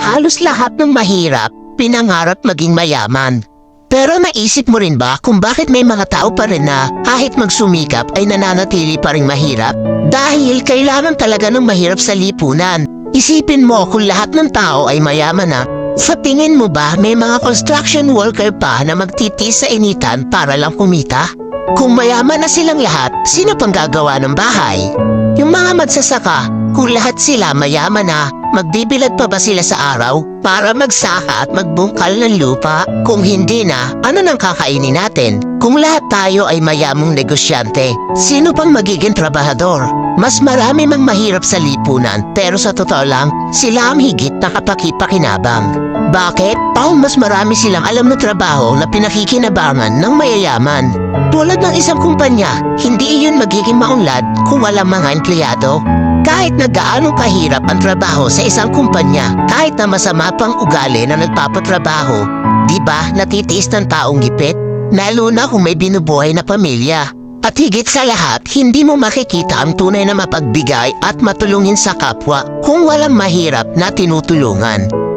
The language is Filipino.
Halos lahat ng mahirap, pinangarap maging mayaman. Pero naisip mo rin ba kung bakit may mga tao pa rin na kahit magsumikap ay nananatili pa rin mahirap? Dahil kailangan talaga ng mahirap sa lipunan. Isipin mo kung lahat ng tao ay mayaman na, sa tingin mo ba may mga construction worker pa na magtitiis sa initan para lang kumita? Kung mayaman na silang lahat, sino pang gagawa ng bahay? Yung mga magsasaka, kung lahat sila mayaman na, magbibilad pa ba sila sa araw para magsaka at magbungkal ng lupa? Kung hindi na, ano nang kakainin natin? Kung lahat tayo ay mayamong negosyante, sino pang magiging trabahador? Mas marami mang mahirap sa lipunan, pero sa totoo lang, sila ang higit na kapakipakinabang. Bakit? Dahil mas marami silang alam na trabaho na pinakikinabangan ng mayayaman. Tulad ng isang kumpanya, hindi iyon magiging maunlad kung walang mga empleyado. Kahit na gaano kahirap ang trabaho sa isang kumpanya, kahit na masama pang ugali na nagpapatrabaho, di ba natitiis ng taong gipit? Lalo na kung may binubuhay na pamilya. At higit sa lahat, hindi mo makikita ang tunay na mapagbigay at matulungin sa kapwa kung walang mahirap na tinutulungan.